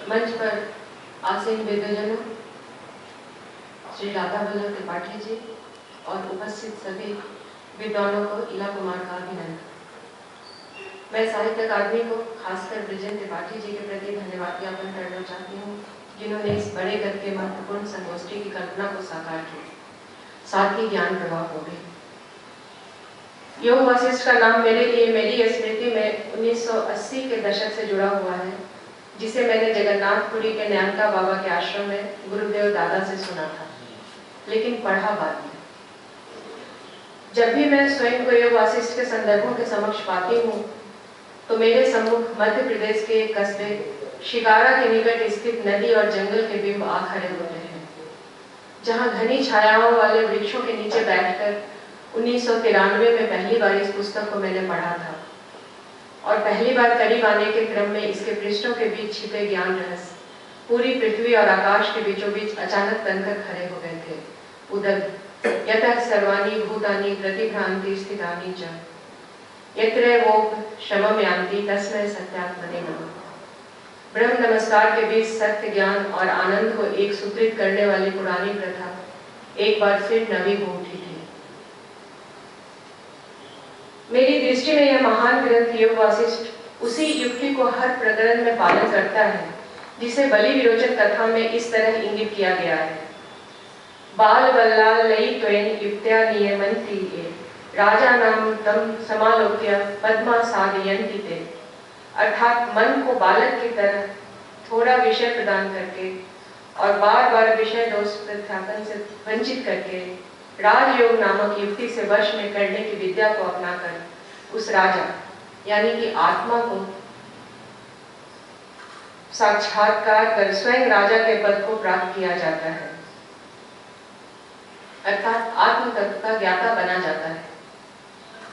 मंच पर आसीन विद्वजनों, श्री राधा वल्लभ त्रिपाठी जी और उपस्थित सभी विद्वानों को इला कुमार का अभिनंदन। मैं साहित्य अकादमी को खासकर बृजेंद्र त्रिपाठी जी के प्रति धन्यवाद ज्ञापन करना चाहती हूँ, जिन्होंने इस बड़े कद के महत्वपूर्ण संगोष्ठी की कल्पना को साकार किया, साथ ही ज्ञान प्रवाह हो गई। योग वशिष्ठ का नाम मेरे लिए मेरी स्मृति में 1980 के दशक से जुड़ा हुआ है, जिसे मैंने जगन्नाथपुरी के न्यानका बाबा के आश्रम में गुरुदेव दादा से सुना था, लेकिन पढ़ा बाद में। जब भी मैं स्वयं को योग वशिष्ठ के संदर्भों के समक्ष पाती हूँ, तो मेरे सम्मुख मध्य प्रदेश के एक कस्बे शिकारा के निकट स्थित नदी और जंगल के बिंब आ खड़े होते हैं, जहाँ घनी छायाओं वाले वृक्षों के नीचे बैठकर 1993 में पहली बार इस पुस्तक को मैंने पढ़ा था, और पहली बार करीब आने के क्रम में इसके पृष्ठों के बीच छिपे ज्ञान रहस्य पूरी पृथ्वी और आकाश के बीचों बीच अचानक तनकर खड़े हो गए थे। उदग यतः सर्वाणि भूतानि प्रतिभ्रांति स्थितानि च यत्र वोप शमम यान्ति तस्मै सत्यात्मने नमः। ब्रह्म नमस्कार के बीच सत्य ज्ञान और आनंद को एक सूत्रित करने वाली पुरानी प्रथा एक बार फिर नवी हो उठी थी। मेरी दृष्टि में यह महान ग्रंथ योग वशिष्ठ उसी युक्ति को हर प्रकरण में पालन करता है, जिसे बलि विरोचन कथा में इस तरह इंगित किया गया है। बाल बल्लाल लई त्वेन युक्त्या नियमन्ति ये राजा नाम तम समालोक्य पद्मा साधयन्ति ते। अर्थात मन को बालक की तरह थोड़ा विषय प्रदान करके और बार बार विषय दोष प्रत्यापन से वंचित करके राजयोग नामक युक्ति से वश में करने की विद्या को अपनाकर उस राजा यानी कि आत्मा को साक्षात्कार कर स्वयं राजा के पद को प्राप्त किया जाता है, अर्थात आत्म तत्व का ज्ञाता बना जाता है।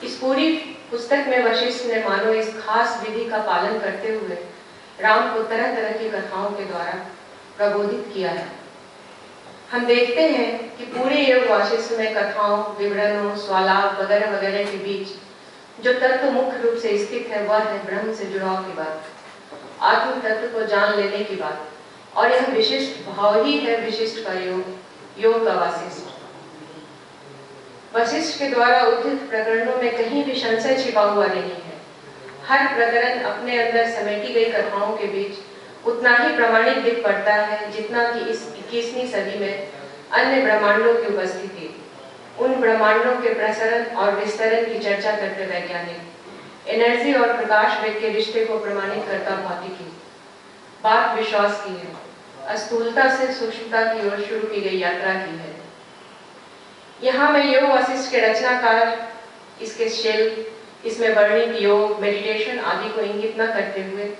इस पूरी पुस्तक में वशिष्ठ ने मानो इस खास विधि का पालन करते हुए राम को तरह तरह की कथाओं के द्वारा प्रबोधित किया है। हम देखते हैं कि पूरे योग वशिष्ठ में कथाओं, विवरणों, स्वालाप वगैरह वगैरह के बीच जो तत्व मुख्य रूप से स्थित है वह है ब्रह्म से जुड़ाव की बात, आत्म तत्व को जान लेने की बात, और यह विशिष्ट भाव ही है विशिष्ट का योग का वशिष्ठ। वशिष्ठ के द्वारा उद्धृत प्रकरणों में कहीं भी संशय छिपा हुआ नहीं है। हर प्रकरण अपने अंदर समेटी गई कथाओं के बीच उतना ही प्रमाणित दिख पड़ता है जितना कि इस 21वीं सदी में अन्य ब्रह्मांडों की उपस्थिति, उन ब्रह्मांडों के प्रसरण और विस्तरण की चर्चा करते वैज्ञानिक, एनर्जी और प्रकाश वेग के रिश्ते को प्रमाणित करता भौतिकी, बात विश्वास की है, स्थूलता से सूक्ष्मता की ओर शुरू की गई यात्रा की है। यहाँ मैं योग वशिष्ठ के रचनाकार, इसके शिल्प, इसमें वर्णित योग, मेडिटेशन आदि को इंगित न करते हुए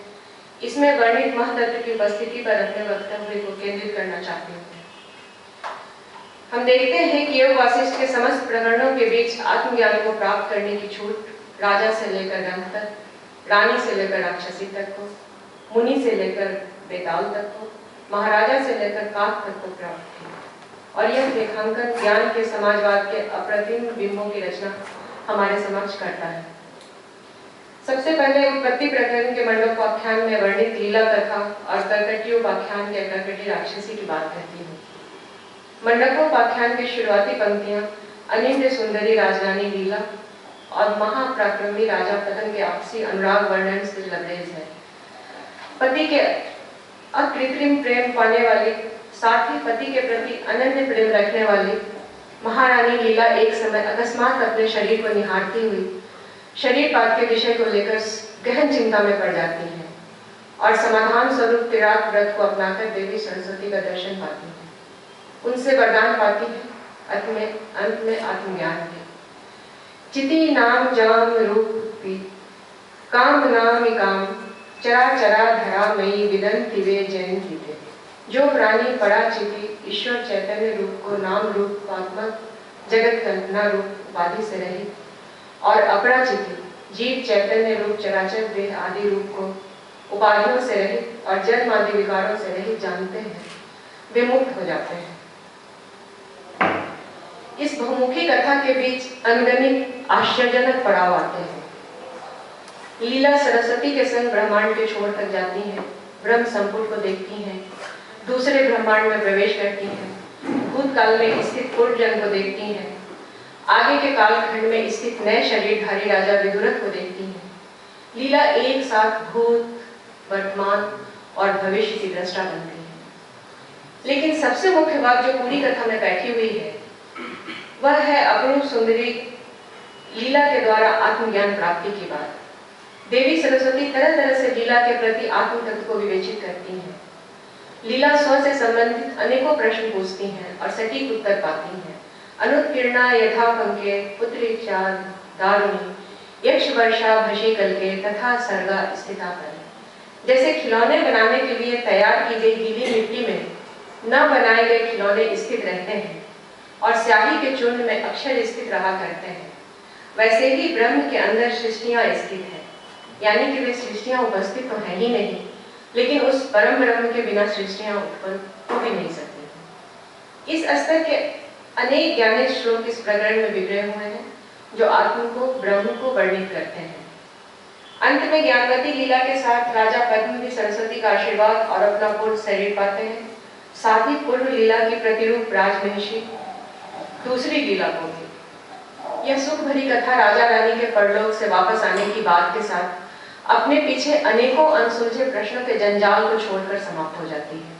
इसमें वर्णित महतत्व की उपस्थिति पर अपने वक्तव्य को केंद्रित करना चाहती हूँ। हम देखते हैं कि योग वशिष्ठ के समस्त प्रकरणों के बीच आत्मज्ञान को प्राप्त करने की छूट राजा से लेकर रंग तक, रानी से लेकर राक्षसी तक को, मुनि से लेकर बेताल तक को, महाराजा से लेकर काक तक को प्राप्त थी, और यह रेखांकन ज्ञान के समाजवाद के अप्रतिम बिंबों की रचना हमारे समक्ष करता है। सबसे पहले उत्पत्ति प्रकरण के मंडोपाख्यान में वर्णित लीला कथा और कर्कटीयोपाख्यान के कर्कटी राक्षसी की बात करती हूँ। मंडकोपाख्यान की शुरुआती पंक्तियां अनिंद्य सुंदरी राजरानी लीला और महापराक्रमी राजा पतन के आपसी अनुराग वर्णन से लबरेज है। पति के अकृत्रिम प्रेम पाने वाली, साथ ही पति के प्रति अनन्य प्रेम रखने वाली महारानी लीला एक समय अकस्मात अपने शरीर को निहारती हुई शरीर पात के विषय को लेकर गहन चिंता में पड़ जाती है और समाधान स्वरूप तिराक व्रत को अपनाकर देवी सरस्वती का दर्शन पाती है। उनसे वरदान पाती है अंत में आत्मज्ञान के। चिति नाम जाम रूप काम नाम काम चरा चरा धरा मई विदंति वे जयंती थे। जो प्राणी पड़ा चिति ईश्वर चैतन्य रूप को नाम रूप पात्मक जगत कल्पना रूप उपाधि से रहित और अपराचिति जीव चैतन्य रूप चराचर देह आदि रूप को उपाधियों से रहित और जन्म आदि विकारों से रहित जानते हैं, वे मुक्त हो जाते हैं। इस बहुमुखी कथा के बीच अनगणित आश्चर्यजनक पड़ाव आते हैं। लीला सरस्वती के संग ब्रह्मांड के छोर तक जाती है, ब्रह्म संपुट को देखती हैं, दूसरे ब्रह्मांड में प्रवेश करती हैं, भूतकाल में स्थित पूर्व जन्म को देखती हैं, आगे के कालखंड में स्थित नए शरीरधारी राजा विदुरथ को देखती हैं। लीला एक साथ भूत, वर्तमान और भविष्य की दृष्टा बनती है। लेकिन सबसे मुख्य बात जो पूरी कथा में बैठी हुई है वह है अपरूप सुंदरी लीला के द्वारा आत्मज्ञान प्राप्ति की बात। देवी सरस्वती तरह तरह से लीला के प्रति आत्म तत्व को विवेचित करती हैं। लीला स्व से संबंधित अनेकों प्रश्न पूछती हैं और सटीक उत्तर पाती हैं। अनुत्कीर्णा यथा पंके पुत्री चांद दारुणी यक्ष वर्षा भशी कलके तथा सर्गा स्थिता पर। जैसे खिलौने बनाने के लिए तैयार की गई गीली मिट्टी में न बनाए गए खिलौने स्थित रहते हैं और स्याही के चूर्ण में अक्षर स्थित रहा करते हैं, वैसे ही ब्रह्म के अंदर सृष्टियां स्थित हैं। यानी कि वे सृष्टियां उपस्थित तो है ही नहीं, लेकिन उस परम ब्रह्म के बिना सृष्टियां उत्पन्न हो भी नहीं सकती। इस स्तर के अनेक ज्ञानिक श्लोक इस प्रकरण में बिखरे हुए हैं जो आत्म को, ब्रह्म को वर्णित करते हैं। अंत में ज्ञानवती लीला के साथ राजा पद्मवती सरस्वती का आशीर्वाद और अपना पूर्ण शरीर पाते हैं। साथ ही पूर्व लीला की प्रतिरूप राजमहिषी दूसरी लीला को भी। यह सुख भरी कथा राजा रानी के परलोक से वापस आने की बात के साथ अपने पीछे अनेकों अनसुलझे प्रश्नों के जंजाल को छोड़कर समाप्त हो जाती है।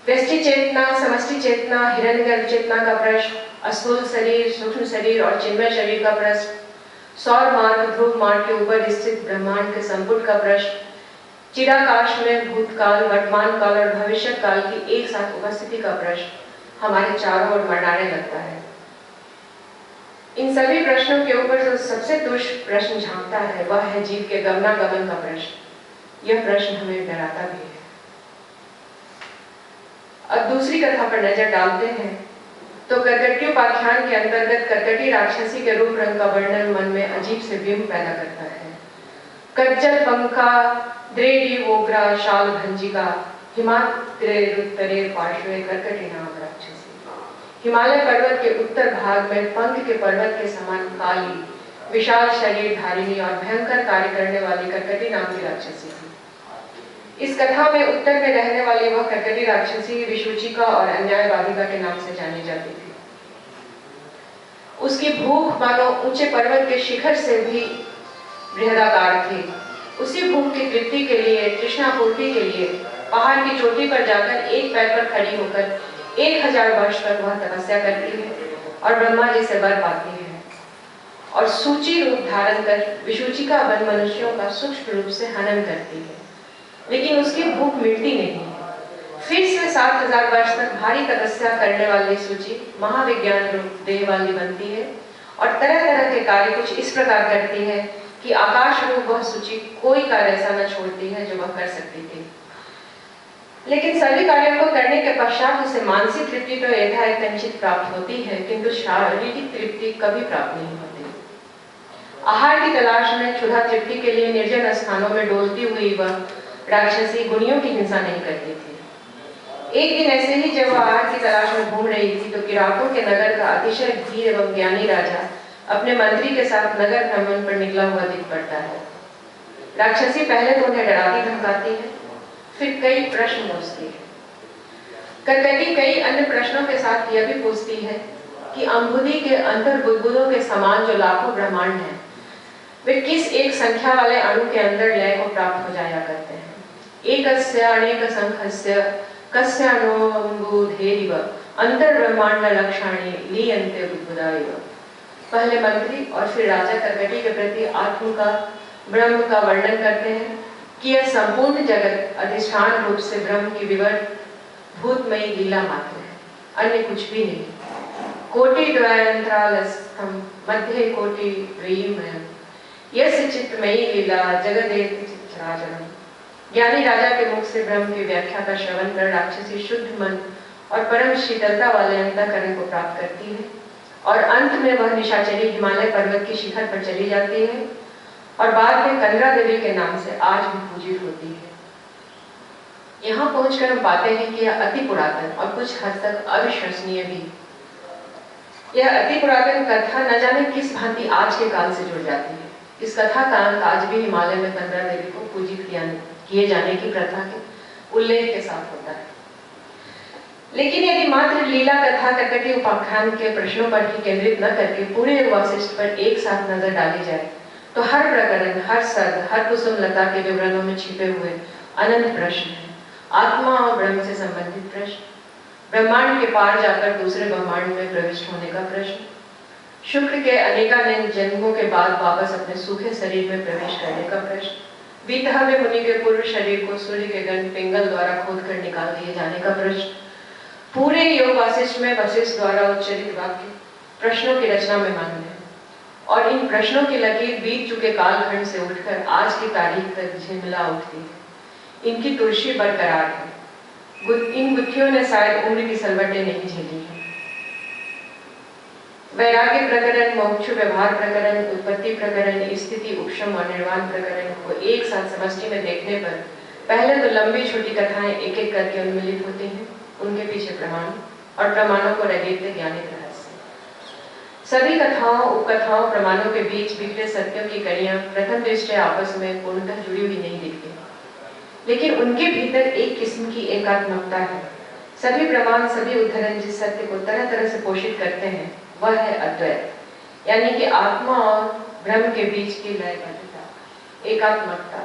व्यष्टि चेतना, समष्टि चेतना, हिरण्यगर्भ चेतना का प्रश्न, अस्थूल शरीर, सूक्ष्म शरीर और चिन्मय शरीर का प्रश्न, सौर मार्ग, ध्रुव मार्ग के ऊपर स्थित ब्रह्मांड के संपुट का प्रश्न, चिदाकाश में भूतकाल, वर्तमान काल और भविष्य काल की एक साथ उपस्थिति का प्रश्न हमारे चारों ओर मरनाने लगता है। इन सभी प्रश्नों के ऊपर जो सबसे दुष्ट प्रश्न झांकता है वह है जीव के गमनागमन का प्रश्न। यह प्रश्न हमें डराता भी है। अब दूसरी कथा पर नजर डालते हैं तो करकटी उपाख्यान के अंतर्गत करकटी राक्षसी के रूप रंग का वर्णन मन में अजीब से बिंब पैदा करता है। कज्जल पंखा द्रेडी वोग्रा शाल भंजिका हिमात्रे पार्श्वे करकटी नाम राक्षसी। हिमालय पर्वत के उत्तर भाग में पंख के पर्वत के समान काली विशाल शरीर धारिणी और भयंकर कार्य करने वाली करकटी नाम की राक्षसी थी। इस कथा में उत्तर में रहने वाली वह करकटी राक्षसी विशुचिका और अन्यायवादिका के नाम से जानी जाती थी। उसकी भूख मानो ऊंचे पर्वत के शिखर से भी बृहदाकार थी। उसी भूख की तृप्ति के लिए, तृष्णा पूर्ति के लिए पहाड़ की चोटी पर जाकर एक पैर पर खड़ी होकर 1000 वर्ष तक वह तपस्या करती है और ब्रह्मा जी से वर पाती है और सूची रूप धारण कर विशुचिका बन मनुष्यों का सूक्ष्म रूप से हनन करती है। लेकिन उसकी भूख मिटती नहीं है। फिर से 7000 वर्ष तक भारी तपस्या करने वाली सूची महाविज्ञान रूप देह वाली बनती है और तरह तरह के कार्य कुछ इस प्रकार करती है कि आकाश रूप वह सूची कोई कार्य ऐसा न छोड़ती है जो वह कर सकती थी। लेकिन सभी कार्यों को करने के पश्चात उसे मानसिक तृप्ति तो यथायथंचित प्राप्त होती है, किंतु शारीरिक तृप्ति कभी प्राप्त नहीं होती। आहार की तलाश में क्षुधा तृप्ति के लिए निर्जन स्थानों में डोलती हुई वह राक्षसी गुणियों की हिंसा नहीं करती थी। एक दिन ऐसे ही जब वह आहार की तलाश में घूम रही थी तो किरातों के नगर का अतिशय धीर एवं ज्ञानी राजा अपने मंत्री के साथ नगर भ्रमण पर निकला हुआ दिख पड़ता है। राक्षसी पहले तो उन्हें डराती धमकाती है, फिर कई प्रश्न पूछती है। करकटी कई अन्य प्रश्नों के साथ यह भी पूछती है कि अम्बुदी के अंतर बुदबुदों के समान जो लाखों ब्रह्मांड हैं, वे किस एक संख्या वाले अणु के अंदर लय को प्राप्त हो जाया करते हैं। एकस्य अनेक संख्यस्य कस्याणोऽम्बुधेरिव अंतर ब्रह्मांड लक्षाणि लीयन्ते बुद्बुदाइव। पहले मंत्री और फिर राजा करकटी के प्रति आत्म का, ब्रह्म का वर्णन करते हैं कि यह संपूर्ण जगत अधिष्ठान रूप से ब्रह्म की विवर्त भूतमयी लीला मात्र है, अन्य कुछ भी नहीं। कोटि द्वयंतरालस्थम मध्य कोटि द्वयीमयम् यस्य चित्तमयी लीला जगदेति चित्राचरम्। ज्ञानी राजा के मुख से ब्रह्म की व्याख्या का श्रवण कर राक्षसी शुद्ध मन और परम शीतलता वाले अंतःकरण को प्राप्त करती है और अंत में वह निशाचरी हिमालय पर्वत की शिखर पर चली जाती है और बाद में कनरा देवी के नाम से आज भी पूजित होती है। यहाँ पहुंचकर हम पाते हैं कि यह अति पुरातन और कुछ हद तक अविश्वसनीय भी, यह अति पुरातन कथा न जाने किस भांति आज के काल से जुड़ जाती है। इस कथा का अंत आज भी हिमालय में 15 देवी को पूजित किए जाने की प्रथा के उल्लेख के साथ होता है। लेकिन यदि मात्र लीला कथा कर्कटी उपाख्यान के प्रश्नों पर ही केंद्रित न करके पूरे वासिष्ठ पर एक साथ नजर डाली जाए तो हर प्रकरण, हर सर्ग, हर कुसुम लता के विवरणों में छिपे हुए अनंत प्रश्न हैं। आत्मा और ब्रह्म से संबंधित प्रश्न, ब्रह्मांड के पार जाकर दूसरे ब्रह्मांड में प्रविष्ट होने का प्रश्न, शुक्र के अनेकानेक जन्मों के बाद वापस अपने सूखे शरीर में प्रवेश करने का प्रश्न, वीतहव्य मुनि के पूर्व शरीर को सूर्य के गण पिंगल द्वारा खोदकर निकाल दिए जाने का प्रश्न, पूरे योग वासिष्ठ में वशिष्ठ द्वारा उच्चरित वाक्य प्रश्नों की रचना में मग्न है। और इन प्रश्नों की लकीर बीत चुके कालखंड से उठकर आज की तारीख तक झिलमिला उठती है। इनकी तुलसी बरकरार है। इन गुत्थियों ने शायद उम्र की सलवटें नहीं झेली है। वैराग्य प्रकरण, मोक्ष व्यवहार प्रकरण, उत्पत्ति प्रकरण, स्थिति, उपशम और निर्वाण प्रकरण को एक साथ समष्टि में देखने पर पहले तो लंबी छोटी कथाएं एक एक करके उन्मिलित होती हैं, उनके पीछे प्रमाण और प्रमाणों को रगेड़ते ज्ञानिक रहस्य। सभी कथाओं, उपकथाओं, प्रमाणों के बीच बिखरे सत्यों की कड़ियां प्रथम दृष्टया आपस में पूर्णतः जुड़ी हुई नहीं दिखती, लेकिन उनके भीतर एक किस्म की एकात्मकता है। सभी प्रमाण, सभी उदाहरण जिस सत्य को तरह तरह से पोषित करते हैं वह है अद्वैत, यानी कि आत्मा और ब्रह्म के बीच की लयबद्धता, एकात्मकता।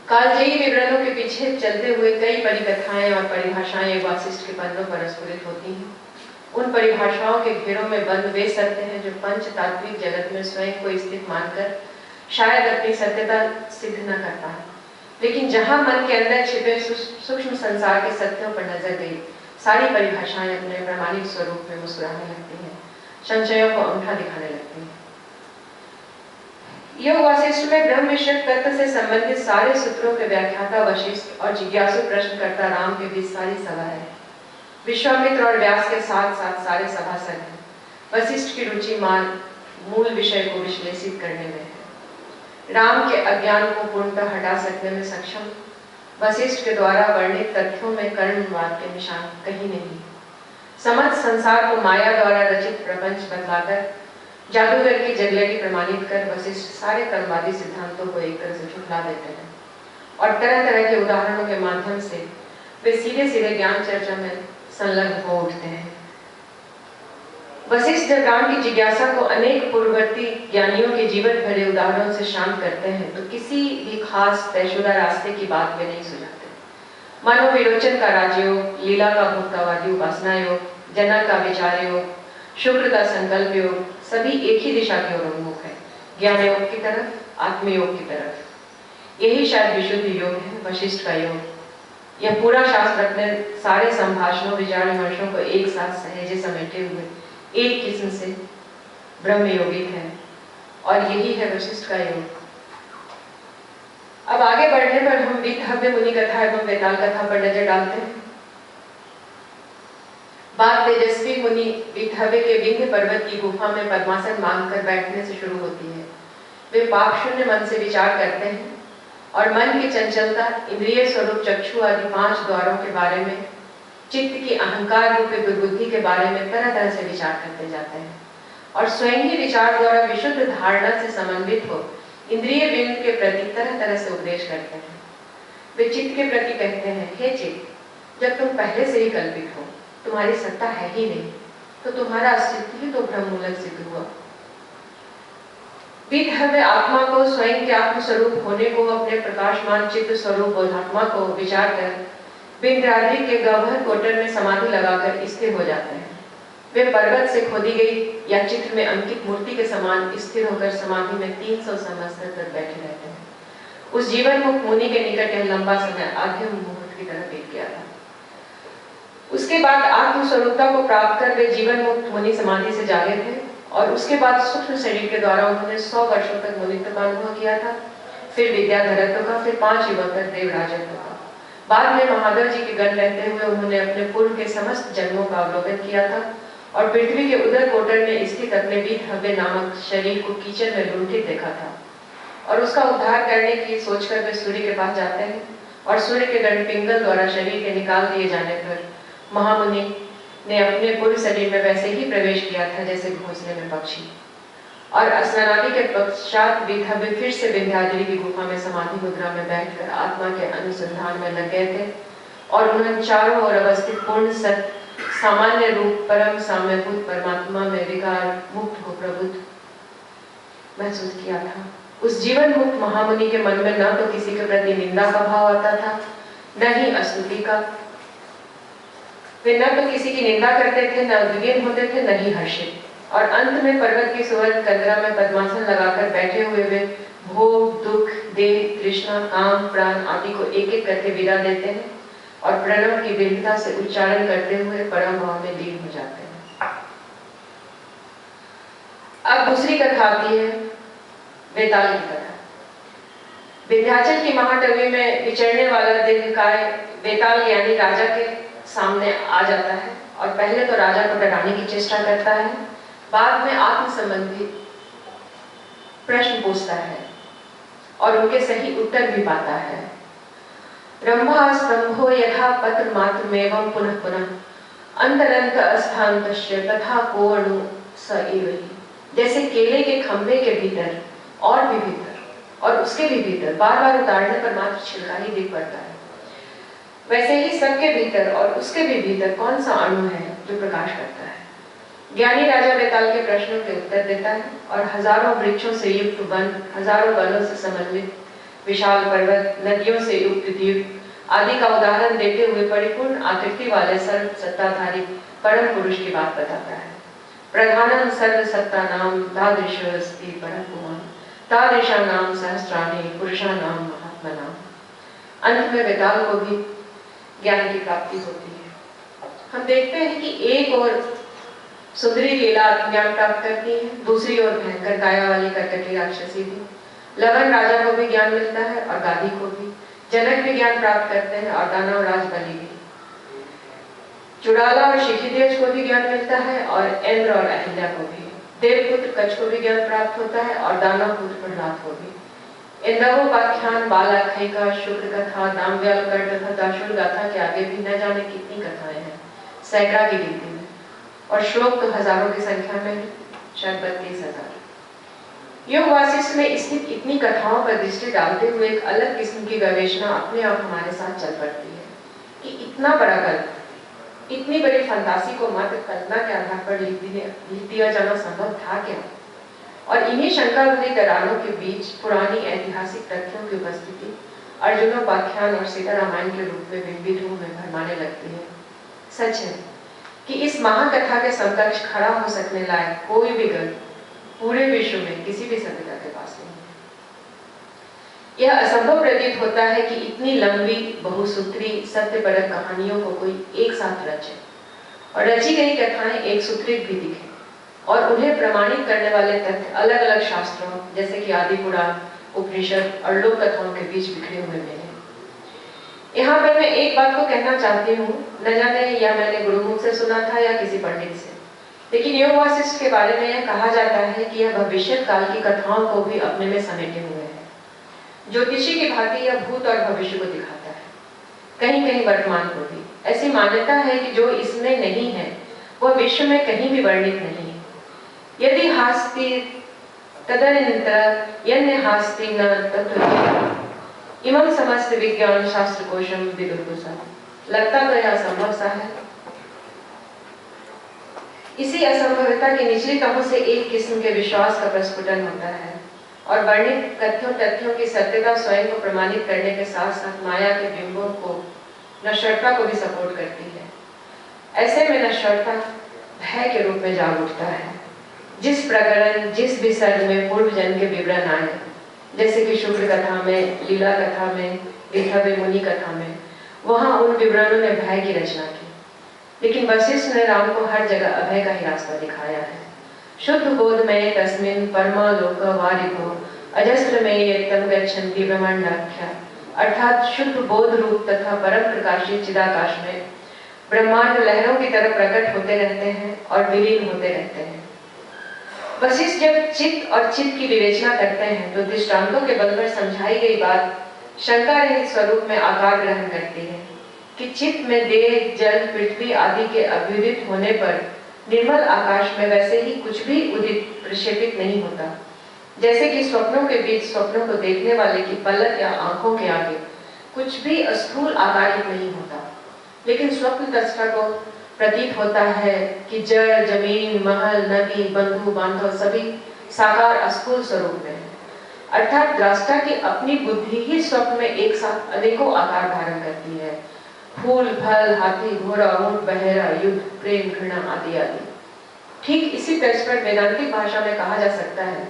कालजयी विवरणों के पीछे चलते हुए कई परिकथाएं और परिभाषाएं वासिष्ठ के पन्नों पर स्फुरित होती हैं। उन परिभाषाओं के घेरों में बंद वे सत्य हैं जो पंच तात्विक जगत में स्वयं को स्थित मानकर शायद अपनी सत्यता सिद्ध न कर पाए, लेकिन जहां मन के अंदर छिपे सूक्ष्म संसार के सत्यों पर नजर गई, सारी परिभाषाएं अपने प्रमाणिक स्वरूप में मुस्कुराने लगती हैं, संशयों को अंगूठा दिखाने लगती हैं। योग वासिष्ठ में ब्रह्म विषय तत्व से संबंधित सारे सूत्रों के व्याख्याता वशिष्ठ और जिज्ञासु प्रश्नकर्ता राम के बीच सारी सभा है। विश्वामित्र और व्यास के साथ साथ सारे सभासद हैं। वशिष्ठ की रुचि मूल विषय को विश्लेषित करने में है। राम के अज्ञान को पूर्णतः हटा सकने में सक्षम वशिष्ठ के द्वारा वर्णित तथ्यों में कर्मवाद के निशान कहीं नहीं। समस्त संसार को माया द्वारा रचित प्रपंच बतलाकर जादूगर की जगलड़ी प्रमाणित कर वशिष्ठ सारे कर्मवादी सिद्धांतों को एक तरह से झुठला देते हैं और तरह तरह के उदाहरणों के माध्यम से वे सीधे सीधे ज्ञान चर्चा में संलग्न हो उठते हैं। वशिष्ठ जब राम की जिज्ञासा को अनेक पूर्ववर्ती ज्ञानियों के जीवन भरे उदाहरणों से शांत करते हैं तो किसी भी खास तयशुदा रास्ते की बात वे नहीं सुझाते। मनोविरोचन का राजयोग, लीला का भोक्तावादी उपासना योग, जनक का विचार योग, शुक्र का संकल्प योग सभी एक ही दिशा की ओर उन्मुख है, ज्ञान योग की तरफ, आत्मयोग की तरफ। यही शायद विशुद्ध योग है, वशिष्ठ का योग। यह पूरा शास्त्र अपने सारे संभाषणों, विचार विमर्शों को एक साथ सहेजे समेटे हुए एक किस्म से ब्रह्म योगिक है और यही है वशिष्ठ का योग। अब आगे बढ़ने पर हम वीतहव्य मुनि कथा एवं वेताल कथा पर नजर डालते हैं। बात तेजस्वी मुनि वीतहव्य के विंध्य पर्वत की गुफा में पद्मासन मांगकर बैठने से शुरू होती है। वे पाप शून्य मन से विचार करते हैं और मन की चंचलता, इंद्रिय स्वरूप चक्षु आदि 5 द्वारों के बारे में, चित्त की अहंकार रूपी दुर्बुद्धि के बारे में तरह तरह से विचार करते जाते हैं और स्वयं ही विचार द्वारा विशुद्ध धारणा से समन्वित हो इंद्रिय बिंद के प्रति तरह तरह से उपदेश करते हैं। वे चित्त के प्रति कहते हैं, हे चित्त, जब तुम पहले से ही कल्पित हो, तुम्हारी सत्ता है ही नहीं, तो तुम्हारा अस्तित्व ही तो ब्रह्ममूलक सिद्ध हुआ। वीतहव्य आत्मा को, स्वयं के आत्म स्वरूप होने को, अपने प्रकाशमान चित्त स्वरूप बोधात्मा को विचार कर विंध्याद्रि के गह्वर कोटर में समाधि लगाकर स्थिर हो जाते हैं। वे पर्वत से खोदी गई या चित्र में अंकित मूर्ति के समान स्थिर होकर समाधि में 300 संवत्सर तक बैठे रहते हैं। उस जीवन मुक्त मुनि के निकट यह लंबा समय आद्य मुहूर्त की तरह बीत गया था। उसके बाद आत्म स्वरूपता को प्राप्त कर वे जीवन मुक्त मुनि समाधि से जागे थे और उसके बाद सूक्ष्म शरीर के द्वारा उन्होंने 100 वर्षों तक मुनित्व का अनुभव किया था, फिर विद्याधरत्व का, फिर 5 युगों तक देवराजत्व का। बाद में महादेव जी के गण रहते हुए उन्होंने अपने पूर्व के समस्त जन्मों का अवलोकन किया था और पृथ्वी के उदर कोटर में स्थित अपने वीतहव्य नामक शरीर को कीचड़ में लुंठित देखा था और उसका उद्धार करने की सोचकर वे सूर्य के पास जाते हैं और सूर्य के गण पिंगल द्वारा शरीर के निकाल दिए जाने पर महामुनि ने अपने पूर्व शरीर में वैसे ही प्रवेश किया था जैसे घोंसले में पक्षी। और अस्नानादि के पश्चात विधव्य फिर से विंध्याचली की गुफा में समाधि मुद्रा में बैठकर आत्मा के अनुसंधान में लग गए थे और उन्होंने चारों ओर अवस्थित पूर्ण सत्य सामान्य रूप परम साम्यभूत परमात्मा में विकार मुक्त हो प्रबुद्ध महसूस किया था। उस जीवन मुक्त महामुनि के मन में न तो किसी के प्रति निंदा का भाव आता था, न ही स्तुति का। वे न तो किसी की निंदा करते थे, न उद्विग्न होते थे, न ही हर्षित। और अंत में पर्वत की सुवर्ण कंदरा में पद्मासन लगाकर बैठे हुए वे भोग, दुख, देह, तृष्णा, काम, प्राण आदि को एक एक करके विदा देते हैं और प्रणव की दीर्घता से उच्चारण करते हुए परम भाव में लीन हो जाते हैं। अब दूसरी कथा आती है वेताल की कथा। विंध्याचल की महाटवी में विचरने वाला दीर्घकाय वेताल यानी राजा के सामने आ जाता है और पहले तो राजा को डराने की चेष्टा करता है, बाद में आत्म संबंधी प्रश्न पूछता है और उनके सही उत्तर भी पाता है। रंभा स्तंभो यथा पत्र मात्रमेवं पुनः पुनः अंतरंत अस्थान्तश्च तथा कोणु स एव हि। जैसे केले के खंभे के भीतर और भी भीतर और उसके भी भीतर बार बार उतारने पर मात्र छिलका ही दिख पड़ता है, वैसे ही सबके भीतर और उसके भी भीतर कौन सा अणु है जो प्रकाश करता है। ज्ञानी राजा वेताल के प्रश्नों के उत्तर देता है और हजारों वृक्षों से युक्त वन, हजारों वनों से समन्वित विशाल पर्वत, नदियों से युक्त द्वीप आदि का उदाहरण देते हुए परिपूर्ण आकृति वाले सर्व सत्ताधारी परम पुरुष की बात बताता है। प्रधानम सर्व सत्ता नाम तादृश अस्ति परम तादृशा नाम सहस्राणि पुरुषा नाम महात्मा नाम। अंत में वेताल को भी ज्ञान की प्राप्ति होती है। हम देखते हैं कि एक और सुंदरी लीला ज्ञान प्राप्त करती है, दूसरी ओर भयंकर काया वाली कर्कटी राक्षसी भी। लवन राजा को भी ज्ञान मिलता है और गाधी को भी। जनक भी ज्ञान प्राप्त करते हैं और दानव राज बलि भी। चुड़ाला और शिखिदेश को भी ज्ञान मिलता है और इंद्र और अहिल्या को भी। देवपुत्र कच्छ को भी ज्ञान प्राप्त होता है और दानव पुत्र प्रहलाद को भी। इंद्रोपाख्यान, बालाखैका, शुक्र कथा, दामव्याल कर तथा दाशुर गाथा के आगे भी न जाने कितनी कथाएं हैं, सैकड़ा की गिनती में, और श्लोक तो हजारों की संख्या में, शायद 32,000। योग वासिष्ठ में स्थित इतनी कथाओं पर दृष्टि डालते हुए एक अलग किस्म की गवेषणा अपने आप हमारे साथ चल पड़ती है कि इतना बड़ा कल्प, इतनी बड़ी फंतासी को मात्र कल्पना के आधार पर लिख दिया जाना संभव था क्या? और इन्हीं शंकाकुली दरारों के बीच पुरानी ऐतिहासिक तथ्यों की उपस्थिति अर्जुनोपाख्यान और सीता रामायण के रूप में बिंबित रूप में भरमाने लगती है। सच है कि इस महाकथा के समकक्ष खड़ा हो सकने लायक कोई भी ग्रंथ पूरे विश्व में किसी भी सभ्यता के पास नहीं है। यह असंभव प्रतीत होता है कि इतनी लंबी बहुसूत्री सत्यपरक कहानियों को कोई एक साथ रचे और रची गई कथाएं एक सूत्रित भी दिखे और उन्हें प्रमाणित करने वाले तथ्य अलग अलग शास्त्रों जैसे कि आदि पुराण, उपनिषद और लोक कथाओं के बीच बिखरे हुए मिले। यहाँ पर मैं एक बात को कहना चाहती हूँ, न जाने या मैंने गुरुमुख से सुना था या किसी पंडित से, लेकिन योग वासिष्ठ के बारे में यह कहा जाता है कि यह भविष्य काल की कथाओं को भी अपने में समेटे हुए है। ज्योतिषी की भांति यह भूत और भविष्य को दिखाता है, कहीं कहीं वर्तमान को भी। ऐसी मान्यता है कि जो इसमें नहीं है वह विश्व में कहीं भी वर्णित नहीं है। यदि हास्ति तदनंतर यन्य हास्ति न तत्व इमं समस्त विज्ञान शास्त्र कोशम विदुर्दुषा। लगता तो यह असंभव सा है। इसी असंभवता की निचली तहों से एक किस्म के विश्वास का प्रस्फुटन होता है और वर्णित कथ्यों तथ्यों की सत्यता स्वयं को प्रमाणित करने के साथ साथ माया के बिंबों को, नश्वरता को भी सपोर्ट करती है। ऐसे में नश्वरता भय के रूप में जाग उठता है। जिस प्रकरण, जिस भी सर्ग में पूर्व जन्म के विवरण आए, जैसे कि शुक्र कथा में, लीला कथा में, विधव्य मुनि कथा में, वहां उन विवरणों ने भय की रचना की। लेकिन वशिष्ठ ने राम को हर जगह अभय का ही रास्ता दिखाया है। शुद्ध बोध में तस्मिन् परमालोक वारिभो अजस्र में यत्तम गच्छन्ति ब्रह्मांडाख्या, अर्थात शुद्ध बोध रूप तथा परम प्रकाशित चिदाकाश में ब्रह्मांड लहरों की तरह प्रकट होते रहते हैं और विलीन होते रहते हैं। वशिष्ठ जब चित्त और चित्त की विवेचना करते हैं तो दृष्टांतों के बल पर समझाई गई बात शंका रहित स्वरूप में आकार ग्रहण करती है कि चित्त में देह, जल, पृथ्वी आदि के अभ्युदित होने पर निर्मल आकाश में वैसे ही कुछ भी उदित प्रक्षेपित नहीं होता, जैसे कि स्वप्नों के बीच स्वप्नों को देखने वाले की पलक या आंखों के आगे कुछ भी अस्थूल आकारित नहीं होता। लेकिन स्वप्न दृष्टा को प्रतीत होता है कि जड़, जमीन, महल, नदी, बंधु बांधव सभी साकार अस्थूल स्वरूप में है। अर्थात दृष्टा की अपनी बुद्धि ही स्वप्न में एक साथ अनेकों आकार धारण करती है। फूल, फल, हाथी, घोड़ा, ऊंट, बहेरा, युद्ध, प्रेम, घृणा आदि आदि। ठीक इसी तर्ज पर वेदांतिक भाषा में कहा जा सकता है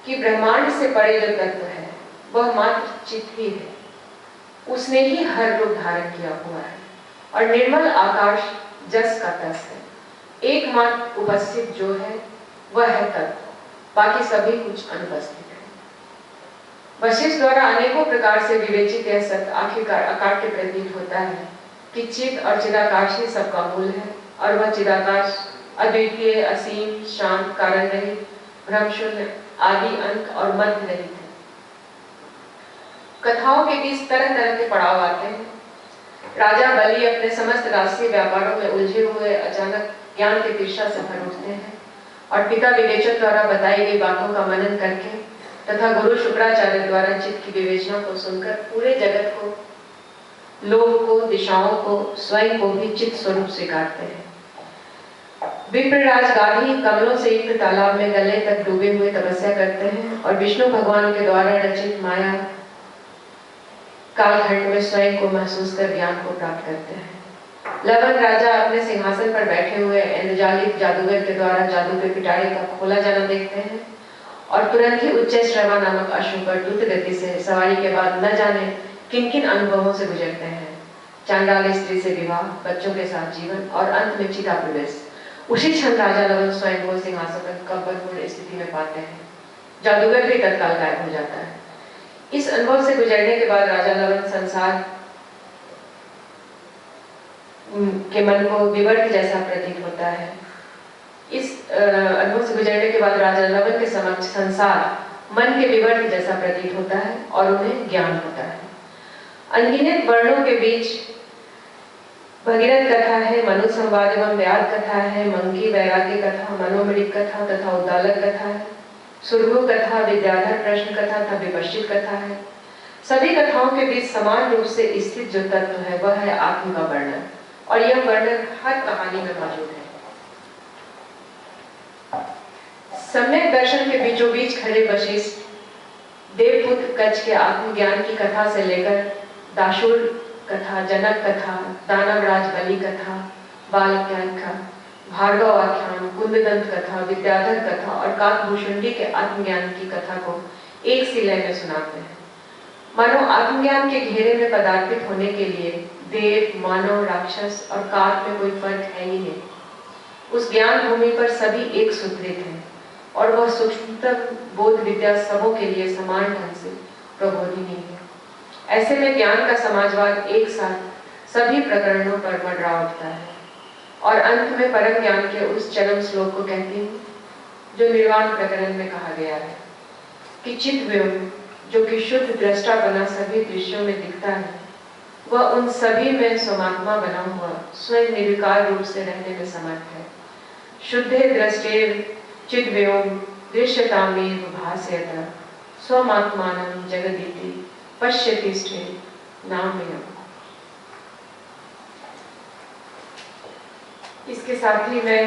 कि ब्रह्मांड से परे जो तत्व है वह मात्र चित्त ही है, उसने ही हर रूप धारण किया हुआ है और निर्मल आकाश जस का तस है। एकमात्र उपस्थित जो है वह है तत्व, बाकी सभी कुछ अनुपस्थित है। वशिष्ठ द्वारा अनेकों प्रकार से विवेचित यह सत्य आखिरकार अकाट्य प्रतीत होता है कि चित्त और चिदाकाश ही सबका मूल है और वह चिदाकाश अद्वितीय, असीम, शांत, कारण रहित, भ्रमशून्य, आदि, अंत और मध्य रहित है। कथाओं के बीच तरह तरह के पड़ाव आते हैं। राजा बलि अपने समस्त राष्ट्रीय व्यापारों में उलझे हुए अचानक ज्ञान की तृष्णा से भर उठते हैं और पिता विवेचन द्वारा बताई गई बातों का मनन करके तथा गुरु शुक्राचार्य द्वारा चित्त की विवेचना को सुनकर पूरे जगत को, लोक को, दिशाओं को, स्वयं को भी चित्त स्वरूप स्वीकारते हैं। विप्रराज गाधी कमलों से युक्त तालाब में गले तक डूबे हुए तपस्या करते हैं और विष्णु भगवान के द्वारा रचित माया कालखंड में स्वयं को महसूस कर ज्ञान को प्राप्त करते हैं। लवन राजा अपने सिंहासन पर बैठे हुए इंद्रजालिक जादूगर के द्वारा जादू के पिटारे का खोला जाना देखते हैं और तुरंत ही उच्च श्रवा नामक अश्व पर द्रुत गति से सवारी के बाद न जाने किन किन अनुभवों से गुजरते हैं। चांडाल स्त्री से विवाह, बच्चों के साथ जीवन और अंत में चिता प्रवेश। उसी क्षण राजा लवन स्वयं को सिंहासन पर कंपनपूर्ण स्थिति में पाते हैं। जादूगर भी तत्काल गायब हो जाता है। इस अनुभव से गुजरने के बाद राजा लवन संसार के मन को विवर्त जैसा प्रतीत होता है। इस अनुभव से गुजरने के बाद राजा लवन के समक्ष संसार मन के विवर्त जैसा प्रतीत होता है और उन्हें ज्ञान होता है। अनगिनत वर्णों के बीच भगीरथ कथा है, मनु संवाद एवं व्याद कथा है, मंकी वैराग्य कथा, मनोमृत कथा तथा उद्दालक कथा है, सुरभु कथा, विद्याधर प्रश्न कथा तथा विपश्चित कथा है। सभी कथाओं के बीच समान रूप से स्थित जो तत्व है वह है आत्म का वर्णन और यह वर्णन हर कहानी में मौजूद है। सम्यक दर्शन के बीचों बीच खड़े वशिष्ठ देवपुत्र कच्छ के आत्मज्ञान की कथा से लेकर दाशूर कथा, जनक कथा, दानवराज बलि कथा, बालक्यांका, भार्गव आख्यान, कुंददंत कथा, विद्याधर कथा और काकभूषुंडी के आत्मज्ञान की कथा को एक सी लय में सुनाते हैं। मानो आत्मज्ञान के घेरे में पदार्पित होने के लिए देव, मानव, राक्षस और काक में कोई फर्क है ही नहीं। उस ज्ञान भूमि पर सभी एक सूत्रित हैं और वह सूक्ष्मतम बोध विद्या सबों के लिए समान ढंग से प्रबोधिनी है। ऐसे में ज्ञान का समाजवाद एक साथ सभी प्रकरणों पर मंडरा उठता है और अंत में परम ज्ञान के उस चरम श्लोक को कहती हूँ जो निर्वाण प्रकरण में कहा गया है कि चित्त व्योम जो कि शुद्ध दृष्टा बना सभी दृश्यों में दिखता है वह उन सभी में स्वमात्मा बना हुआ स्वयं निर्विकार रूप से रहने में समर्थ है। शुद्धे दृष्टेर चित्त व्योम दृश्यतामेव भासयत स्वमात्मानं जगदिति पश्यतिष्ठे नामयम्। इसके साथ ही मैं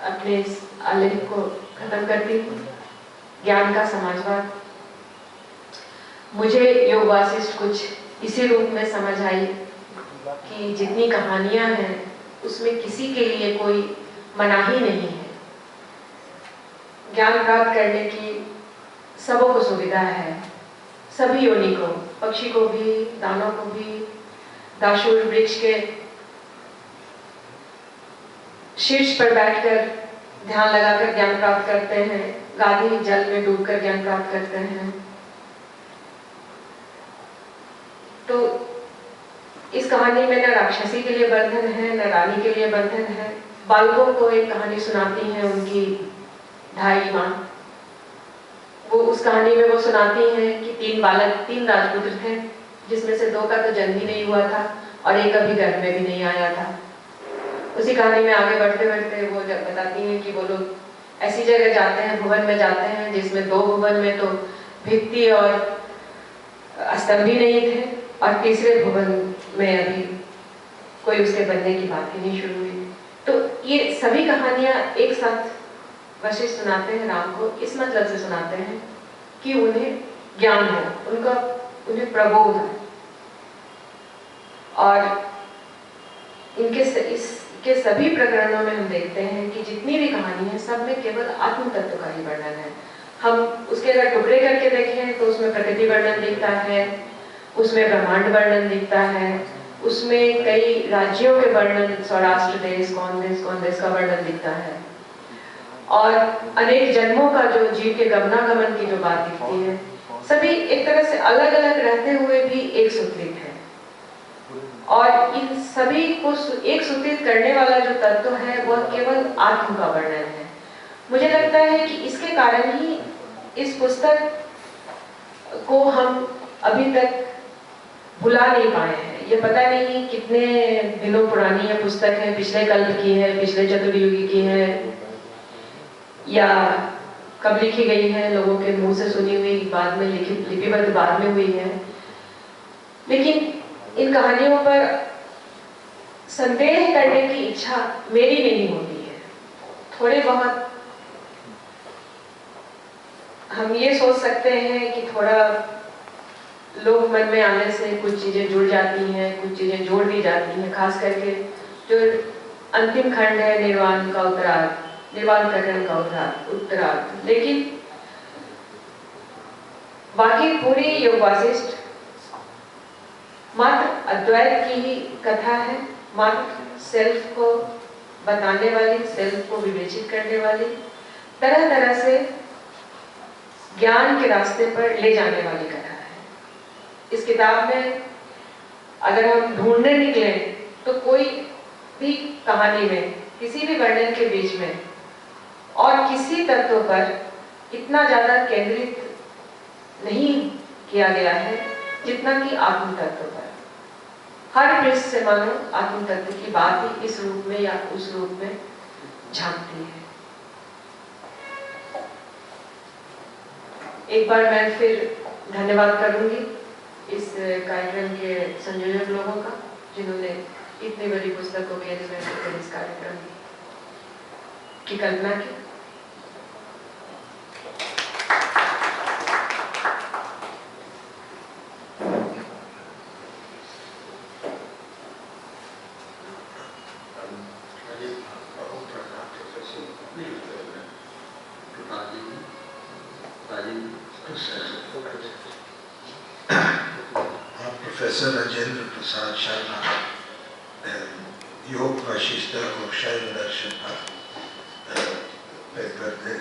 अपने इस आलेख को खत्म करती हूँ। ज्ञान का समाजवाद मुझे योग वासिष्ठ कुछ इसी रूप में समझ आई कि जितनी कहानियां हैं उसमें किसी के लिए कोई मनाही नहीं है। ज्ञान प्राप्त करने की सबों को सुविधा है, सभी योनि को, पक्षी को भी, दानों को भी। दाशूर वृक्ष के शीर्ष पर बैठकर ध्यान लगाकर ज्ञान प्राप्त करते हैं, गाधी जल में डूबकर ज्ञान प्राप्त करते हैं। तो इस कहानी में न राक्षसी के लिए बंधन है, न रानी के लिए बंधन है। बालकों को एक कहानी सुनाती है उनकी ढाई माँ। वो उस कहानी में वो सुनाती हैं कि तीन राजपुत्र थे जिसमें से 2 का तो जन्म ही नहीं हुआ था और एक अभी गर्भ में भी नहीं आया था। उसी कहानी में आगे बढ़ते बढ़ते वो जब बताती हैं कि वो लोग ऐसी जगह जाते हैं, भुवन में जाते हैं जिसमें 2 भुवन में तो भित्ति और स्तंभ भी नहीं थे, और तीसरे भुवन में अभी कोई उसके बनने की बात ही नहीं शुरू हुई। तो ये सभी कहानियां एक साथ वशिष्ठ सुनाते हैं राम को, इस मतलब से सुनाते हैं कि उन्हें ज्ञान हो, उन्हें प्रबोध है। और इसके सभी प्रकरणों में हम देखते हैं कि जितनी भी कहानी है सब में केवल आत्म तत्व का ही वर्णन है। हम उसके अगर टुकड़े करके देखें तो उसमें प्रकृति वर्णन दिखता है, उसमें ब्रह्मांड वर्णन दिखता है, उसमें कई राज्यों के वर्णन, सौराष्ट्र देश, कौन देश का वर्णन दिखता है, और अनेक जन्मों का जो जीव के गमनागमन की जो बात दिखती है, सभी एक तरह से अलग अलग रहते हुए भी एक सूत्रित है। और इन सभी को एक सूत्रित करने वाला जो तत्व है वह केवल आत्म का वर्णन है। मुझे लगता है कि इसके कारण ही इस पुस्तक को हम अभी तक भुला नहीं पाए हैं। ये पता नहीं कितने दिनों पुरानी ये पुस्तक है, पिछले कल्प की है, पिछले चतुर्युगी की है, या कब लिखी गई है, लोगों के मुंह से सुनी हुई, बाद में लिपिबद्ध बाद में हुई है। लेकिन इन कहानियों पर संदेह करने की इच्छा मेरी नहीं होती है। थोड़े बहुत हम ये सोच सकते हैं कि थोड़ा लोग मन में आने से कुछ चीजें जुड़ जाती हैं, कुछ चीजें जोड़ दी जाती हैं, खास करके जो अंतिम खंड है निर्वाण का उत्तरार्ध, निर्वाण प्रकरण का उत्तरार्ध। लेकिन बाकी पूरी योग वासिष्ठ मात्र अद्वैत की ही कथा है, मात्र सेल्फ को बताने वाली, सेल्फ को विवेचित करने वाली, तरह तरह से ज्ञान के रास्ते पर ले जाने वाली कथा है। इस किताब में अगर हम ढूंढने निकले तो कोई भी कहानी में किसी भी वर्णन के बीच में और किसी तत्व पर इतना ज्यादा केंद्रित नहीं किया गया है जितना कि आत्म तत्व पर। हर पृष्ठ से मानो आत्म तत्व की बात ही इस रूप में या उस रूप में झांकती है। एक बार मैं फिर धन्यवाद करूंगी इस कार्यक्रम के संयोजक लोगों का, जिन्होंने इतनी बड़ी पुस्तक को केंद्र में रखकर इस कार्यक्रम की कल्पना की। प्रोफेसर राजेंद्र प्रसाद शर्मा, योग वशिष्ठ और शैव दर्शन पर पेपर दे